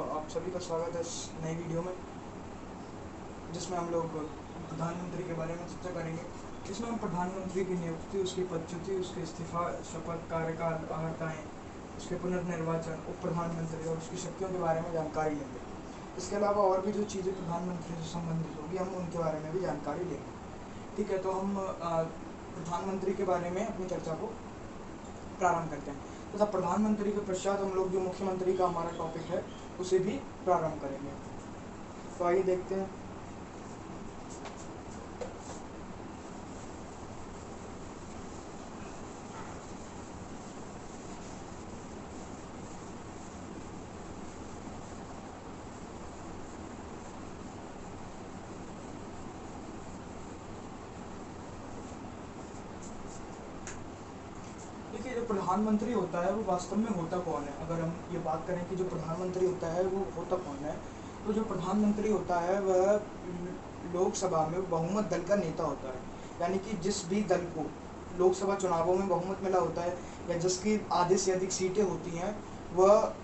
आप सभी का स्वागत है इस नई वीडियो में, जिसमें हम लोग प्रधानमंत्री के बारे में चर्चा करेंगे। इसमें हम प्रधानमंत्री की नियुक्ति, उसकी पदच्युति, उसके इस्तीफा, शपथ, कार्यकाल, अर्हताएँ, उसके पुनर्निर्वाचन, उप प्रधानमंत्री और उसकी शक्तियों के बारे में जानकारी लेंगे। इसके अलावा और भी जो चीज़ें प्रधानमंत्री से संबंधित होगी, हम उनके बारे में भी जानकारी लेंगे। ठीक है, तो हम प्रधानमंत्री के बारे में अपनी चर्चा को प्रारंभ करते हैं। तथा प्रधानमंत्री के पश्चात हम लोग जो मुख्यमंत्री का हमारा टॉपिक है उसे भी प्रारंभ करेंगे। तो आइए देखते हैं। देखिए, जो प्रधानमंत्री होता है वो वास्तव में होता कौन है? अगर हम ये बात करें कि जो प्रधानमंत्री होता है वो होता कौन है, तो जो प्रधानमंत्री होता है वह लोकसभा में बहुमत दल का नेता होता है। यानी कि जिस भी दल को लोकसभा चुनावों में बहुमत मिला होता है या जिसकी आधे से अधिक सीटें होती हैं, वह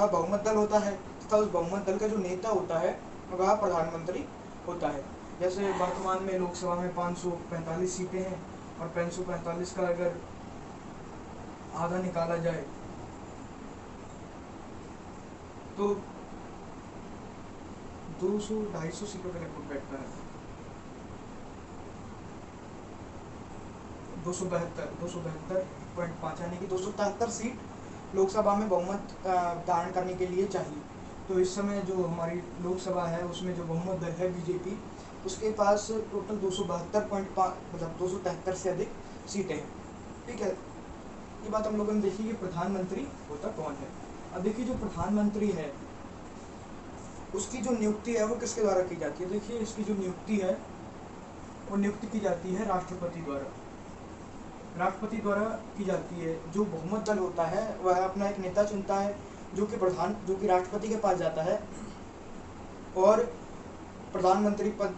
बहुमत दल होता है तथा उस बहुमत दल का जो नेता होता है वह प्रधानमंत्री होता है। जैसे वर्तमान में लोकसभा में 545 सीटें हैं और 545 का अगर आधा निकाला जाए तो 200-250 सीटों के लगभग बैठता है। 272.5 यानी कि 273 सीट लोकसभा में बहुमत धारण करने के लिए चाहिए। तो इस समय जो हमारी लोकसभा है उसमें जो बहुमत दल है बीजेपी, उसके पास टोटल 272.5 मतलब 273 से अधिक सीटें हैं। ठीक है, ये बात हम लोगों ने देखी कि प्रधानमंत्री होता कौन है। अब देखिए, जो प्रधानमंत्री है उसकी जो नियुक्ति है वो किसके द्वारा की जाती है? देखिए, इसकी जो नियुक्ति है वो नियुक्ति की जाती है राष्ट्रपति द्वारा। राष्ट्रपति द्वारा की जाती है। जो बहुमत दल होता है वह अपना एक नेता चुनता है जो कि राष्ट्रपति के पास जाता है और प्रधानमंत्री पद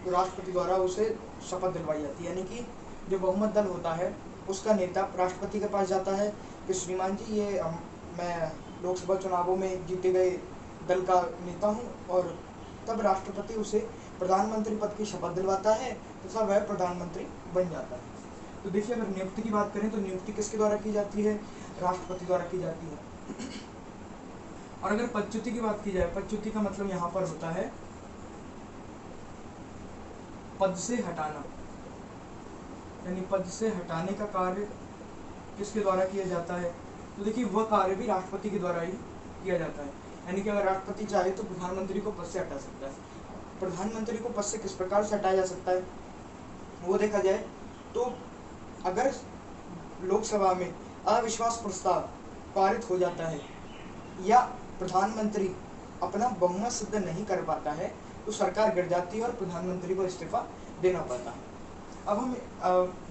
राष्ट्रपति द्वारा उसे शपथ दिलवाई जाती है। यानी कि जो बहुमत दल होता है उसका नेता राष्ट्रपति के पास जाता है कि श्रीमान जी, ये मैं लोकसभा चुनावों में जीते गए दल का नेता हूँ, और तब राष्ट्रपति उसे प्रधानमंत्री पद की शपथ दिलवाता है तथा वह प्रधानमंत्री बन जाता है। तो देखिए, अगर नियुक्ति की बात करें तो नियुक्ति किसके द्वारा की जाती है? राष्ट्रपति द्वारा की जाती है। और अगर पदच्युति की बात की जाए, पदच्युति का मतलब यहाँ पर होता है पद से हटाना। यानी पद से हटाने का कार्य किसके द्वारा किया जाता है? तो देखिए, वह कार्य भी राष्ट्रपति के द्वारा ही किया जाता है। यानी कि अगर राष्ट्रपति चाहे तो प्रधानमंत्री को पद से हटा सकता है। प्रधानमंत्री को पद से किस प्रकार से हटाया जा सकता है वो देखा जाए तो अगर लोकसभा में अविश्वास प्रस्ताव पारित हो जाता है या प्रधानमंत्री अपना बहुमत सिद्ध नहीं कर पाता है तो सरकार गिर जाती है और प्रधानमंत्री को इस्तीफा देना पड़ता है। अब हम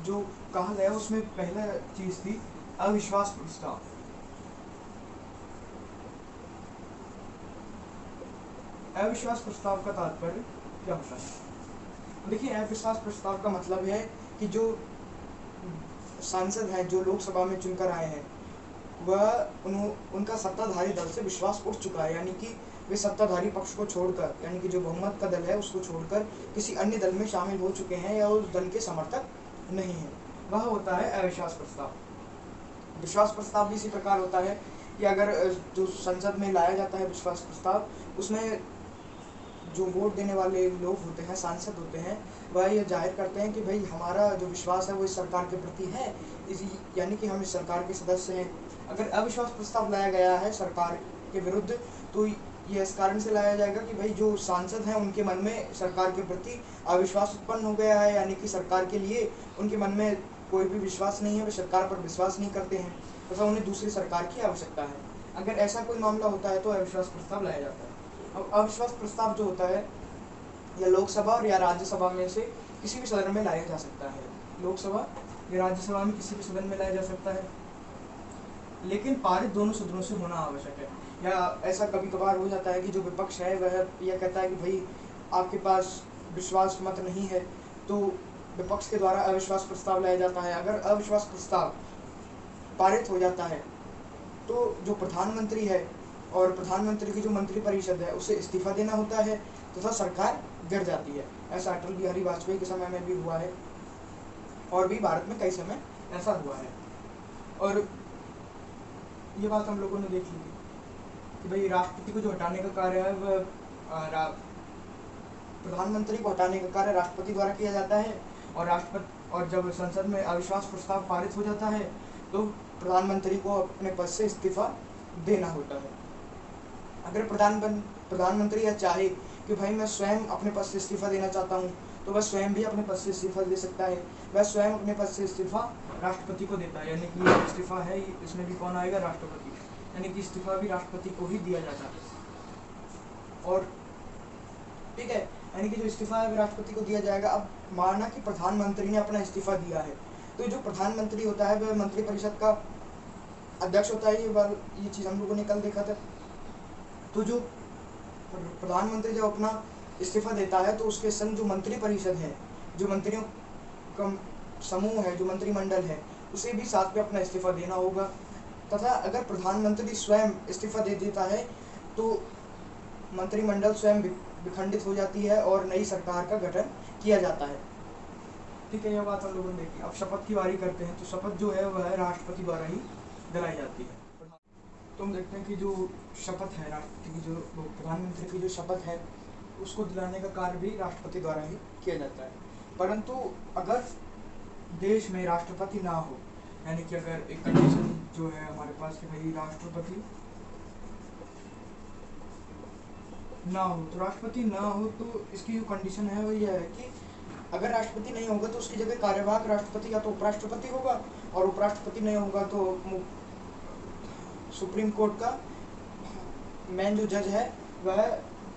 जो कहा गया उसमें पहला चीज थी अविश्वास प्रस्ताव। अविश्वास प्रस्ताव का तात्पर्य क्या होता है? देखिए, अविश्वास प्रस्ताव का मतलब है कि जो सांसद हैं जो लोकसभा में चुनकर आए हैं उनका सत्ताधारी दल से विश्वास उठ चुका है। यानी कि वे सत्ताधारी पक्ष को छोड़कर, यानी कि जो बहुमत का दल है उसको छोड़कर किसी अन्य दल में शामिल हो चुके हैं या उस दल के समर्थक नहीं है, वह होता है अविश्वास प्रस्ताव। विश्वास प्रस्ताव भी इसी प्रकार होता है कि अगर जो संसद में लाया जाता है विश्वास प्रस्ताव, उसमें जो वोट देने वाले लोग होते हैं, सांसद होते हैं, वह ये जाहिर करते हैं कि भाई हमारा जो विश्वास है वो इस सरकार के प्रति है, यानी कि हम इस सरकार के सदस्य हैं। अगर अविश्वास प्रस्ताव लाया गया है सरकार के विरुद्ध तो ये इस कारण से लाया जाएगा कि भाई जो सांसद हैं उनके मन में सरकार के प्रति अविश्वास उत्पन्न हो गया है, यानी कि सरकार के लिए उनके मन में कोई भी विश्वास नहीं है, वे सरकार पर विश्वास नहीं करते हैं तथा उन्हें दूसरी सरकार की आवश्यकता है। अगर ऐसा कोई मामला होता है तो अविश्वास प्रस्ताव लाया जाता है। अब अविश्वास प्रस्ताव जो होता है या लोकसभा और या राज्यसभा में से किसी भी सदन में लाया जा सकता है। लोकसभा या राज्यसभा में किसी भी सदन में लाया जा सकता है, लेकिन पारित दोनों सदनों से होना आवश्यक है। या ऐसा कभी कभार हो जाता है कि जो विपक्ष है वह यह कहता है कि भाई आपके पास विश्वास मत नहीं है, तो विपक्ष के द्वारा अविश्वास प्रस्ताव लाया जाता है। अगर अविश्वास प्रस्ताव पारित हो जाता है तो जो प्रधानमंत्री है और प्रधानमंत्री की जो मंत्रिपरिषद है उसे इस्तीफा देना होता है तथा सरकार गिर जाती है। ऐसा अटल बिहारी वाजपेयी के समय में भी हुआ है और भी भारत में कई समय ऐसा हुआ है। और ये बात हम लोगों ने देख ली थी कि भाई राष्ट्रपति को जो हटाने का कार्य है वह प्रधानमंत्री को हटाने का कार्य राष्ट्रपति द्वारा किया जाता है और जब संसद में अविश्वास प्रस्ताव पारित हो जाता है तो प्रधानमंत्री को अपने पद से इस्तीफा देना होता है। अगर प्रधानमंत्री यह चाहे कि भाई मैं स्वयं अपने पद से इस्तीफा देना चाहता हूँ तो वह स्वयं भी अपने पद से इस्तीफा दे सकता है। वह स्वयं अपने पद से इस्तीफा राष्ट्रपति को देता है, यानी कि ये इस्तीफा है इसमें भी कौन आएगा? राष्ट्रपति। यानी कि इस्तीफा भी राष्ट्रपति को ही दिया जाता है। और ठीक है, यानी कि जो इस्तीफा है राष्ट्रपति को दिया जाएगा। अब माना कि प्रधानमंत्री ने अपना इस्तीफा दिया है तो जो प्रधानमंत्री होता है वह मंत्रिपरिषद का अध्यक्ष होता है। ये चीज़ हम लोगों ने कल देखा था। तो जो प्रधानमंत्री जब अपना इस्तीफा देता है तो उसके संग जो मंत्रिपरिषद है, जो मंत्रियों का समूह है, जो मंत्रिमंडल है, उसे भी साथ में अपना इस्तीफा देना होगा। तथा अगर प्रधानमंत्री स्वयं इस्तीफा दे देता है तो मंत्रिमंडल स्वयं विखंडित हो जाती है और नई सरकार का गठन किया जाता है। ठीक है, यह बात हम लोगों ने देखी। अब शपथ की बारी करते हैं। तो शपथ जो है वह राष्ट्रपति द्वारा ही दिलाई जाती है। तो हम देखते हैं कि जो शपथ है राष्ट्रपति की, जो प्रधानमंत्री की जो शपथ है उसको दिलाने का कार्य भी राष्ट्रपति द्वारा ही किया जाता है। परंतु अगर देश में राष्ट्रपति ना हो, यानी कि अगर एक कंडीशन जो है हमारे पास कि भाई राष्ट्रपति ना हो, तो राष्ट्रपति ना हो तो इसकी जो कंडीशन है वो यह है कि अगर राष्ट्रपति नहीं होगा तो उसकी जगह कार्यवाहक राष्ट्रपति या तो उपराष्ट्रपति होगा, और उपराष्ट्रपति नहीं होगा तो सुप्रीम कोर्ट का मेन जो जज है वह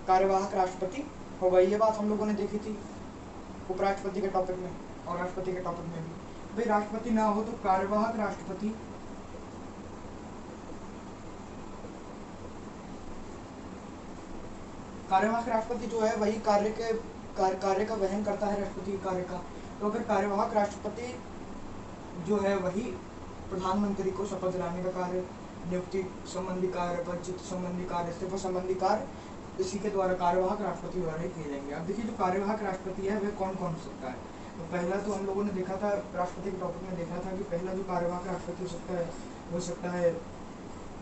कार्यवाहक राष्ट्रपति होगा। ये बात हम लोगों ने देखी थी उपराष्ट्रपति के टॉपिक में और राष्ट्रपति के टॉपिक में भी। भाई राष्ट्रपति ना हो तो कार्यवाहक राष्ट्रपति जो है वही कार्य का वहन करता है राष्ट्रपति कार्य का। तो अगर कार्यवाहक राष्ट्रपति जो है वही प्रधानमंत्री को शपथ दिलाने का कार्य, नियुक्ति संबंधी कार्य, पदच्युति संबंधी कार्य, इस्तीफा संबंधी कार्य इसी के द्वारा कार्यवाहक राष्ट्रपति द्वारा ही किए जाएंगे। अब देखिए जो कार्यवाहक राष्ट्रपति है वह कौन कौन हो सकता है। तो पहला तो हम लोगों ने देखा था, राष्ट्रपति के टॉपिक में देखा था कि पहला जो कार्यवाहक राष्ट्रपति हो सकता है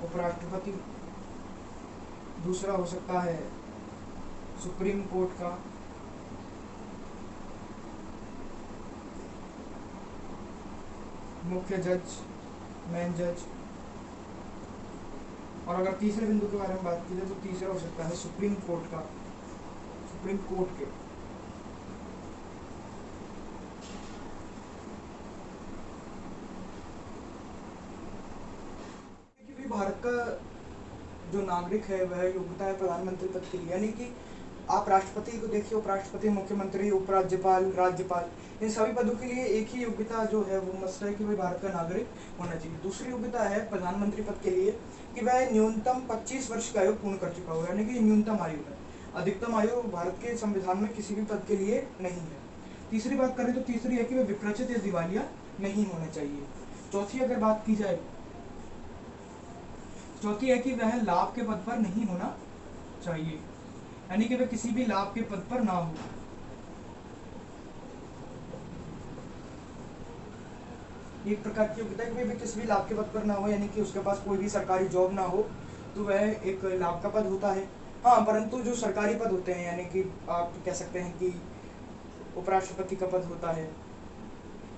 उपराष्ट्रपति, दूसरा हो सकता है सुप्रीम कोर्ट का, मुख्य जज, मेन जज, और अगर तीसरे बिंदु के बारे में बात की जाए तो तीसरा हो सकता है सुप्रीम कोर्ट का, सुप्रीम कोर्ट के। क्योंकि भारत का जो नागरिक है वह योग्यता है प्रधानमंत्री पद के लिए। यानी कि आप राष्ट्रपति को देखिए, उपराष्ट्रपति, मुख्यमंत्री, उपराज्यपाल, राज्यपाल, इन सभी पदों के लिए एक ही योग्यता जो है वो मस्ट है कि भाई भारत का नागरिक होना चाहिए। दूसरी योग्यता है प्रधानमंत्री पद के लिए कि वह न्यूनतम 25 वर्ष का आयु पूर्ण कर चुका हो, यानी कि न्यूनतम आयु है। अधिकतम आयु भारत के संविधान में किसी भी पद के लिए नहीं है। तीसरी बात करें तो तीसरी है कि वह विपरिचित या दिवालिया नहीं होना चाहिए। चौथी अगर बात की जाए, चौथी है कि वह लाभ के पद पर नहीं होना चाहिए, यानी कि वह किसी भी लाभ के पद पर ना हो। एक प्रकार की योग्यता है कि वह किसी भी लाभ के पद पर ना हो, यानी कि उसके पास कोई भी सरकारी जॉब ना हो, तो वह एक लाभ का पद होता है। हाँ, परंतु जो सरकारी पद होते हैं, यानी कि आप कह सकते हैं कि उपराष्ट्रपति का पद होता है,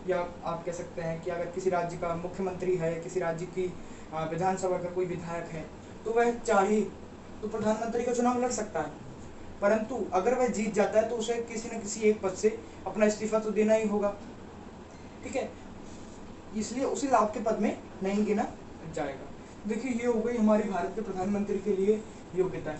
या आप कह सकते हैं कि अगर किसी राज्य का मुख्यमंत्री है, किसी राज्य की विधानसभा का कोई विधायक है, तो वह चाहे तो प्रधानमंत्री का चुनाव लड़ सकता है। परंतु अगर वह जीत जाता है तो उसे किसी न किसी एक पद से अपना इस्तीफा तो देना ही होगा। ठीक है, इसलिए उसी लाभ के पद में नहीं गिना जाएगा। देखिए ये हो गई हमारी भारत के प्रधानमंत्री के लिए योग्यता।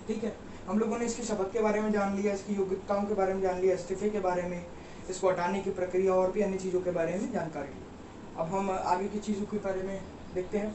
ठीक है, हम लोगों ने इसकी शपथ के बारे में जान लिया, इसकी योग्यताओं के बारे में जान लिया, इस्तीफे के बारे में, इसको हटाने की प्रक्रिया और भी अन्य चीज़ों के बारे में जानकारी ली। अब हम आगे की चीज़ों के बारे में देखते हैं।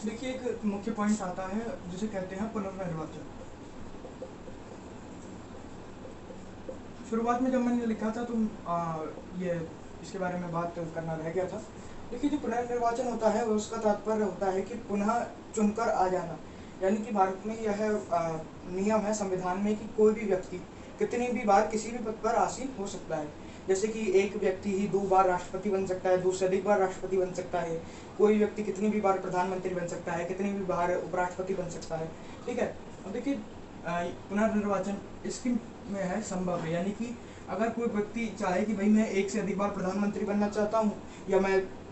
देखिए, एक मुख्य पॉइंट आता है जिसे कहते हैं पुनर्निर्वाचन। शुरुआत में जब मैंने लिखा था तो ये इसके बारे में बात करना रह गया था। देखिए, जो पुनर्निर्वाचन होता है उसका तात्पर्य होता है कि पुनः चुनकर आ जाना। यानी कि भारत में यह नियम है संविधान में कि कोई भी व्यक्ति कितनी भी बार किसी भी पद पर आसीन हो सकता है। जैसे कि एक व्यक्ति ही 2 बार राष्ट्रपति बन सकता है, 2 से अधिक बार राष्ट्रपति बन सकता है। कोई व्यक्ति कितनी भी बार प्रधानमंत्री बन सकता है, कितनी भी बार उपराष्ट्रपति बन सकता है। ठीक है। अब देखिए, पुनर्निर्वाचन इसकी में है संभव है। यानी कि अगर कोई व्यक्ति चाहे कि भाई मैं 1 से अधिक बार प्रधानमंत्री बनना चाहता हूँ,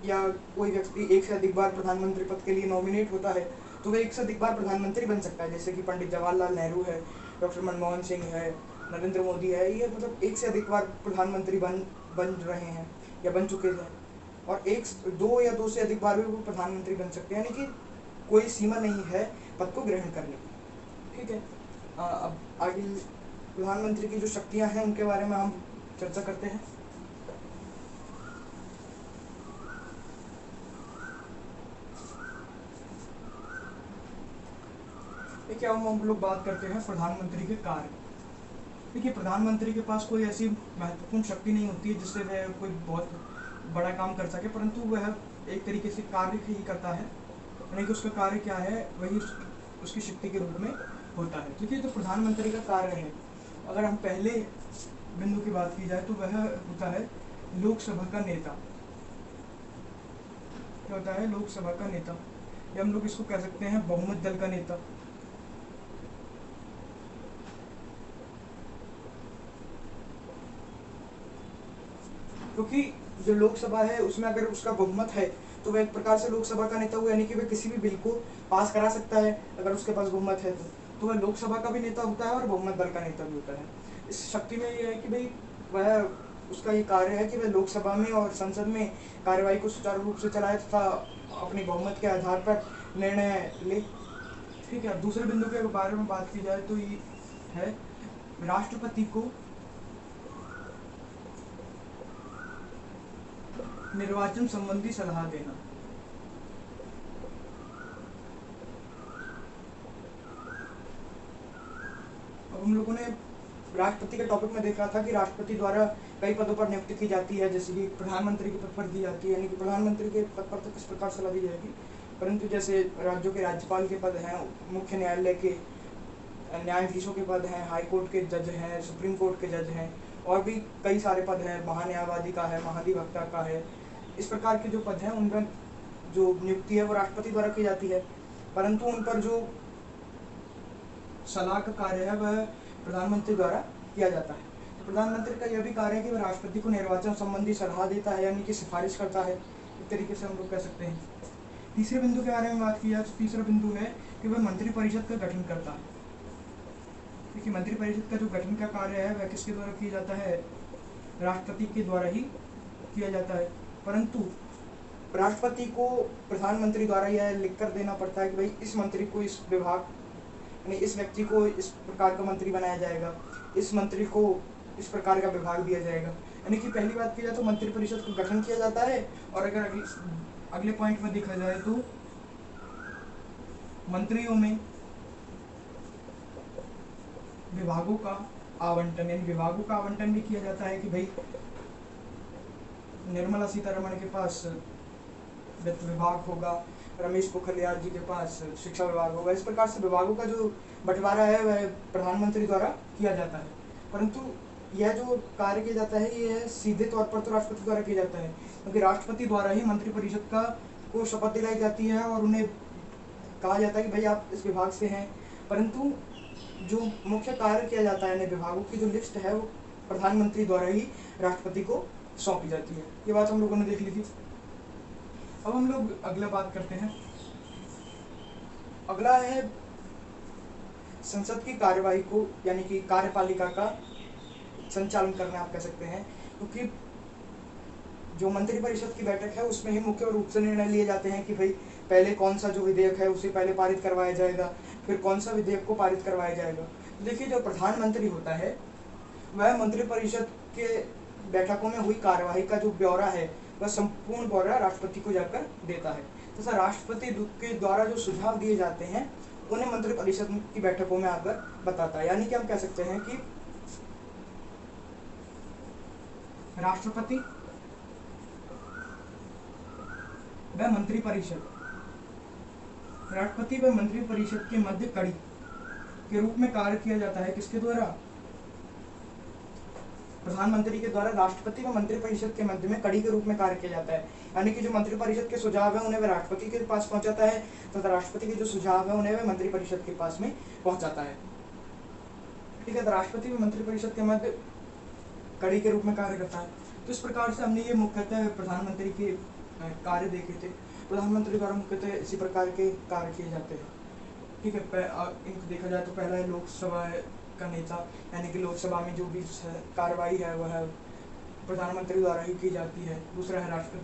या कोई व्यक्ति 1 से अधिक बार प्रधानमंत्री पद के लिए नॉमिनेट होता है, तो वह 1 से अधिक बार प्रधानमंत्री बन सकता है। जैसे कि पंडित जवाहरलाल नेहरू है, डॉक्टर मनमोहन सिंह है, नरेंद्र मोदी है, ये मतलब 1 से अधिक बार प्रधानमंत्री बन रहे हैं या बन चुके हैं। और 2 या 2 से अधिक बार भी वो प्रधानमंत्री बन सकते हैं। यानी कि कोई सीमा नहीं है पद को ग्रहण करने की। ठीक है। अब आगे प्रधानमंत्री की जो शक्तियां हैं उनके बारे में हम चर्चा करते हैं। देखिए, हम लोग बात करते हैं प्रधानमंत्री के कार्य। देखिए, प्रधानमंत्री के पास कोई ऐसी महत्वपूर्ण शक्ति नहीं होती है जिससे वह कोई बहुत बड़ा काम कर सके, परंतु वह एक तरीके से कार्य ही करता है। यानी कि उसका कार्य क्या है वही उसकी शक्ति के रूप में होता है। देखिए, जो प्रधानमंत्री का कार्य है, अगर हम पहले बिंदु की बात की जाए तो वह होता है लोकसभा का नेता। क्या होता है? लोकसभा का नेता, या हम लोग इसको कह सकते हैं बहुमत दल का नेता। क्योंकि जो लोकसभा है उसमें अगर उसका बहुमत है तो वह एक प्रकार से लोकसभा का नेता हुआ। यानी कि वह किसी भी बिल को पास करा सकता है अगर उसके पास बहुमत है तो वह लोकसभा का भी नेता होता है और बहुमत दल का नेता भी होता है। इस शक्ति में यह है कि भाई वह उसका ये कार्य है कि वह लोकसभा में और संसद में कार्यवाही को सुचारू रूप से चलाए तथा अपनी बहुमत के आधार पर निर्णय ले। ठीक है। दूसरे बिंदु के बारे में बात की जाए तो ये है राष्ट्रपति को निर्वाचन संबंधी सलाह देना। अब हम लोगों ने राष्ट्रपति के टॉपिक में देखा था कि राष्ट्रपति द्वारा कई पदों पर नियुक्ति की जाती है, जैसे कि प्रधानमंत्री के पद पर की जाती है। यानी कि प्रधानमंत्री के पद पर तो किस प्रकार सलाह दी जाएगी, परंतु जैसे राज्यों के राज्यपाल के पद हैं, मुख्य न्यायालय के न्यायाधीशों के पद हैं, हाई कोर्ट के जज हैं, सुप्रीम कोर्ट के जज हैं, और भी कई सारे पद हैं, महान्यायवादी का है, महाधिवक्ता का है। इस प्रकार के जो पद हैं उनका जो नियुक्ति है वो राष्ट्रपति द्वारा की जाती है, परंतु उन पर जो सलाह का कार्य है वह प्रधानमंत्री द्वारा किया जाता है। तो प्रधानमंत्री का यह भी कार्य है कि वह राष्ट्रपति को निर्वाचन संबंधी सलाह देता है, यानी कि सिफारिश करता है, एक तरीके से हम लोग कह सकते हैं। तीसरे बिंदु के बारे में बात की जाए तो तीसरा बिंदु है कि वह मंत्रिपरिषद का गठन करता है। क्योंकि मंत्रिपरिषद का जो गठन का कार्य है वह किसके द्वारा किया जाता है? राष्ट्रपति के द्वारा ही किया जाता है। परंतु राष्ट्रपति को प्रधानमंत्री द्वारा यह लिख कर देना पड़ता है कि भाई इस मंत्री को इस विभाग, यानी इस व्यक्ति को इस प्रकार का मंत्री बनाया जाएगा, इस मंत्री को इस प्रकार का विभाग दिया जाएगा। यानी कि पहली बात की जाए तो मंत्रिपरिषद का गठन किया जाता है, और अगर अगले पॉइंट में देखा जाए तो मंत्रियों में विभागों का आवंटन, यानी विभागों का आवंटन भी किया जाता है कि भाई निर्मला सीतारमण के पास वित्त विभाग होगा, रमेश पोखरियाल जी के पास शिक्षा विभाग होगा। इस प्रकार से विभागों का जो बंटवारा है वह प्रधानमंत्री द्वारा किया जाता है। परंतु यह जो कार्य किया जाता है यह सीधे तौर पर तो राष्ट्रपति द्वारा किया जाता है, क्योंकि राष्ट्रपति द्वारा ही मंत्रिपरिषद को शपथ दिलाई जाती है और उन्हें कहा जाता है कि भाई आप इस विभाग से हैं। परंतु जो मुख्य कार्य किया जाता है, विभागों की जो लिस्ट है वो प्रधानमंत्री द्वारा ही राष्ट्रपति को सौंपी जाती है। ये बात हम लोगों ने देख ली थी। अब हम लोग अगला बात करते हैं। अगला है संसद की कार्यवाही को, यानी कि कार्यपालिका का संचालन करना आप कह सकते हैं, क्योंकि जो मंत्रिपरिषद की बैठक है उसमें ही मुख्य रूप से निर्णय लिए जाते हैं कि भाई पहले कौन सा जो विधेयक है उसे पहले पारित करवाया जाएगा, फिर कौन सा विधेयक को पारित करवाया जाएगा। तो देखिए, जो प्रधानमंत्री होता है वह मंत्रिपरिषद के बैठकों में हुई कार्यवाही का जो ब्यौरा है वह संपूर्ण ब्यौरा राष्ट्रपति को जाकर देता है। तथा राष्ट्रपति के द्वारा जो सुझाव दिए जाते हैं उन्हें मंत्रिपरिषद की बैठकों में आकर बताता है। यानी कि हम कह सकते हैं कि राष्ट्रपति व मंत्रिपरिषद के मध्य कड़ी के रूप में कार्य किया जाता है। किसके द्वारा? प्रधानमंत्री के द्वारा राष्ट्रपति व मंत्रिपरिषद के मध्य में कड़ी के रूप में कार्य किया जाता है। यानी कि जो मंत्रिपरिषद के सुझाव है उन्हें वह राष्ट्रपति के पास पहुंचाता है तथा राष्ट्रपति के जो सुझाव है उन्हें वह मंत्रिपरिषद के पास में पहुंचाता है। ठीक है, तो राष्ट्रपति व मंत्रिपरिषद के मध्य कड़ी के रूप में कार्य करता है। तो इस प्रकार से हमने ये मुख्यतः प्रधानमंत्री के कार्य देखे थे। प्रधानमंत्री द्वारा मुख्यतः इसी प्रकार के कार्य किए जाते हैं। ठीक है, इनको देखा जाए तो पहला है लोकसभा का नेता, यानी कि लोकसभा में जो भी कार्रवाई है वह प्रधानमंत्री द्वारा ही की जाती है। दूसरा है राष्ट्रपति